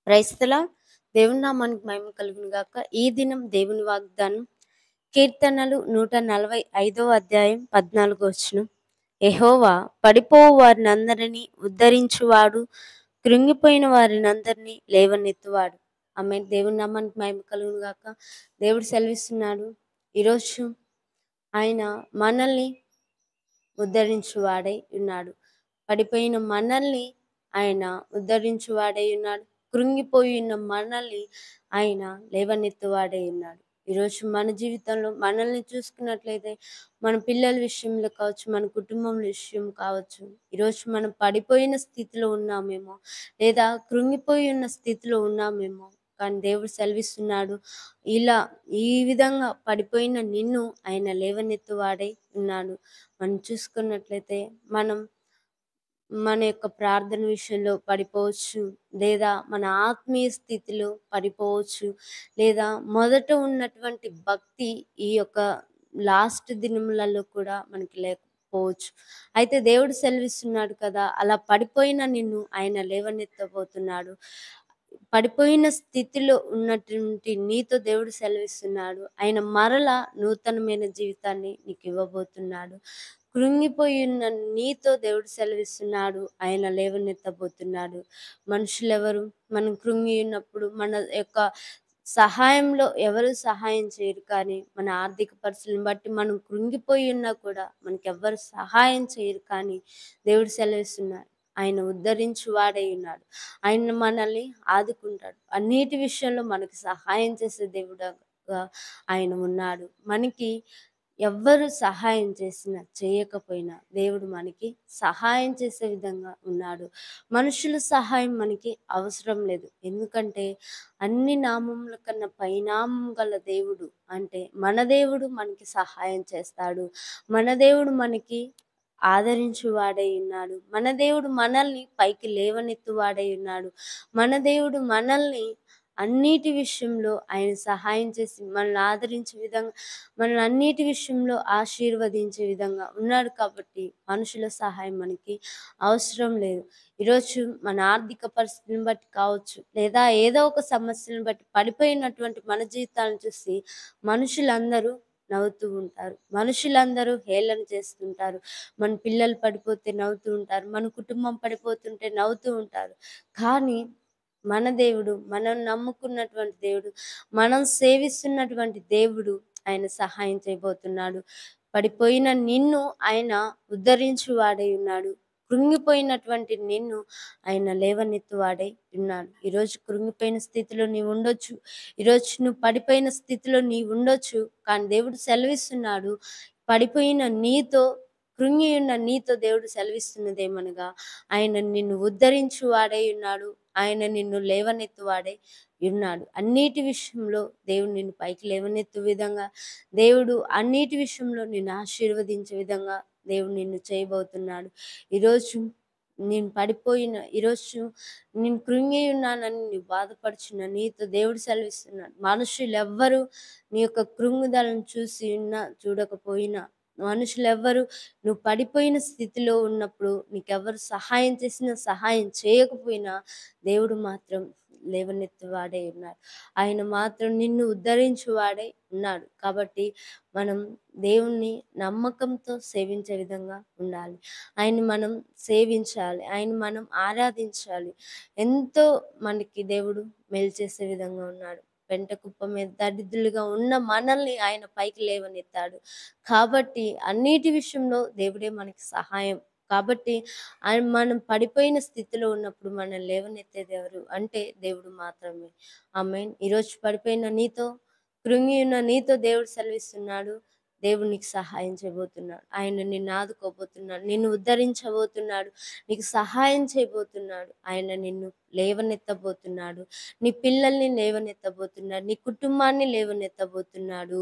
Praise the lord. దేవుని నామానికి మహిమ కలుగును గాక. ఈ దినం దేవుని వాగ్దానం కీర్తనలు 145వ అధ్యాయం 14వ వచనం. యెహోవా పడిపోవు వారినందరినీ ఉద్ధరించువాడు, కృంగిపోయిన వారినందరినీ లేవనెత్తువాడు. ఆమేన్. దేవుని నామానికి మహిమ కలుగును గాక. దేవుడు సెలవిస్తున్నాడు, ఈరోజు ఆయన మనల్ని ఉద్ధరించువాడై ఉన్నాడు. పడిపోయిన మనల్ని ఆయన ఉద్ధరించువాడై ఉన్నాడు. కృంగిపోయి ఉన్న మనల్ని ఆయన లేవనెత్తువాడై ఉన్నాడు. ఈరోజు మన జీవితంలో మనల్ని చూసుకున్నట్లయితే మన పిల్లల విషయంలో కావచ్చు, మన కుటుంబం విషయం కావచ్చు, ఈరోజు మనం పడిపోయిన స్థితిలో ఉన్నామేమో, లేదా కృంగిపోయి ఉన్న స్థితిలో ఉన్నామేమో, కానీ దేవుడు సెలవిస్తున్నాడు, ఇలా ఈ విధంగా పడిపోయిన నిన్ను ఆయన లేవనెత్తువాడై ఉన్నాడు. మనం చూసుకున్నట్లయితే మన యొక్క ప్రార్థన విషయంలో పడిపోవచ్చు, లేదా మన ఆత్మీయ స్థితిలో పడిపోవచ్చు, లేదా మొదట ఉన్నటువంటి భక్తి ఈ యొక్క లాస్ట్ దినములలో కూడా మనకి లేకపోవచ్చు. అయితే దేవుడు సెలవిస్తున్నాడు కదా, అలా పడిపోయిన నిన్ను ఆయన లేవనెత్తబోతున్నాడు. పడిపోయిన స్థితిలో ఉన్నటువంటి నీతో దేవుడు సెలవిస్తున్నాడు, ఆయన మరలా నూతనమైన జీవితాన్ని నీకు ఇవ్వబోతున్నాడు. కృంగిపోయి ఉన్న నీతో దేవుడు సెలవిస్తున్నాడు, ఆయన లేవనెత్తబోతున్నాడు. మనుషులెవరు మనం కృంగి ఉన్నప్పుడు మన యొక్క సహాయంలో ఎవరు సహాయం చేయరు, కానీ మన ఆర్థిక పరిస్థితులను బట్టి మనం కృంగిపోయి ఉన్నా కూడా మనకెవ్వరు సహాయం చేయరు, కానీ దేవుడు సెలవిస్తున్నాడు, ఆయన ఉద్ధరించు వాడై ఉన్నాడు. ఆయన మనల్ని ఆదుకుంటాడు. అన్నిటి విషయంలో మనకు సహాయం చేసే దేవుడుగా ఆయన ఉన్నాడు. మనకి ఎవ్వరు సహాయం చేసినా చేయకపోయినా దేవుడు మనకి సహాయం చేసే విధంగా ఉన్నాడు. మనుషుల సహాయం మనకి అవసరం లేదు. ఎందుకంటే అన్ని నామముల కన్నా పైనామం గల దేవుడు అంటే మన దేవుడు మనకి సహాయం చేస్తాడు. మన దేవుడు మనకి ఆదరించువాడై ఉన్నాడు. మన దేవుడు మనల్ని పైకి లేవనెత్తువాడై ఉన్నాడు. మన దేవుడు మనల్ని అన్నిటి విషయంలో ఆయన సహాయం చేసి మనల్ని ఆదరించే విధంగా, మనల్ని అన్నిటి విషయంలో ఆశీర్వదించే విధంగా ఉన్నాడు. కాబట్టి మనుషుల సహాయం మనకి అవసరం లేదు. ఈరోజు మన ఆర్థిక పరిస్థితిని బట్టి కావచ్చు, లేదా ఏదో ఒక సమస్యను బట్టి పడిపోయినటువంటి మన జీవితాలను చూసి మనుషులందరూ నవ్వుతూ ఉంటారు. మనుషులందరూ హేళన చేస్తుంటారు. మన పిల్లలు పడిపోతే నవ్వుతూ ఉంటారు. మన కుటుంబం పడిపోతుంటే నవ్వుతూ ఉంటారు. కానీ మన దేవుడు, మనం నమ్ముకున్నటువంటి దేవుడు, మనం సేవిస్తున్నటువంటి దేవుడు ఆయన సహాయం చేయబోతున్నాడు. పడిపోయిన నిన్ను ఆయన ఉద్ధరించువాడై ఉన్నాడు. కృంగిపోయినటువంటి నిన్ను ఆయన లేవనెత్తువాడై ఉన్నాడు. ఈరోజు కృంగిపోయిన స్థితిలో నీవు ఉండొచ్చు. ఈరోజు నువ్వు పడిపోయిన స్థితిలో నీవు ఉండొచ్చు. కానీ దేవుడు సెలవిస్తున్నాడు, పడిపోయిన నీతో, కృంగి ఉన్న నీతో దేవుడు సెలవిస్తున్నదేమనగా, ఆయన నిన్ను ఉద్ధరించువాడై ఉన్నాడు. ఆయన నిన్ను లేవనెత్తువాడై ఉన్నాడు. అన్నిటి విషయంలో దేవుడు నిన్ను పైకి లేవనెత్తు విధంగా, దేవుడు అన్నిటి విషయంలో నిన్ను ఆశీర్వదించే విధంగా దేవుడు నిన్ను చేయబోతున్నాడు. ఈరోజు ఈరోజు నేను కృంగి ఉన్నానని నీ బాధపడుచున్న నీతో దేవుడు సెలవిస్తున్నాడు, మనుషులెవ్వరూ నీ యొక్క కృంగుదలను చూసి ఉన్నా చూడకపోయినా, మనుషులెవ్వరు నువ్వు పడిపోయిన స్థితిలో ఉన్నప్పుడు నీకెవ్వరు సహాయం చేసినా సహాయం చేయకపోయినా దేవుడు మాత్రం లేవనెత్తువాడై ఉన్నాడు. ఆయన మాత్రం నిన్ను ఉద్ధరించువాడై ఉన్నాడు. కాబట్టి మనం దేవుణ్ణి నమ్మకంతో సేవించే విధంగా ఉండాలి. ఆయన్ని మనం సేవించాలి. ఆయన్ని మనం ఆరాధించాలి. ఎంతో మనకి దేవుడు మేలు చేసే విధంగా ఉన్నాడు. పెంట కుప్ప మీద దరిద్రులుగా ఉన్న మనల్ని ఆయన పైకి లేవనెత్తాడు. కాబట్టి అన్నిటి విషయంలో దేవుడే మనకి సహాయం. కాబట్టి మనం పడిపోయిన స్థితిలో ఉన్నప్పుడు మనల్ని లేవనెత్తేది ఎవరు అంటే దేవుడు మాత్రమే. ఆమేన్. ఈరోజు పడిపోయిన నీతో, కృంగి ఉన్న నీతో దేవుడు సెలవిస్తున్నాడు, దేవుడు నీకు సహాయం చేయబోతున్నాడు. ఆయన నిన్ను ఆదుకోబోతున్నాడు. నిన్ను ఉద్ధరించబోతున్నాడు. నీకు సహాయం చేయబోతున్నాడు. ఆయన నిన్ను లేవనెత్తబోతున్నాడు. నీ పిల్లల్ని లేవనెత్తబోతున్నాడు. నీ కుటుంబాన్ని లేవనెత్తబోతున్నాడు.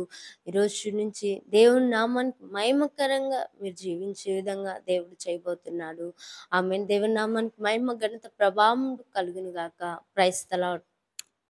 ఈరోజు నుంచి దేవుని నామానికి మహిమకరంగా మీరు జీవించే విధంగా దేవుడు చేయబోతున్నాడు. ఆమేన్. దేవుని నామానికి మహిమ, ఘనత, ప్రభావం కలుగును గాక. Praise the lord.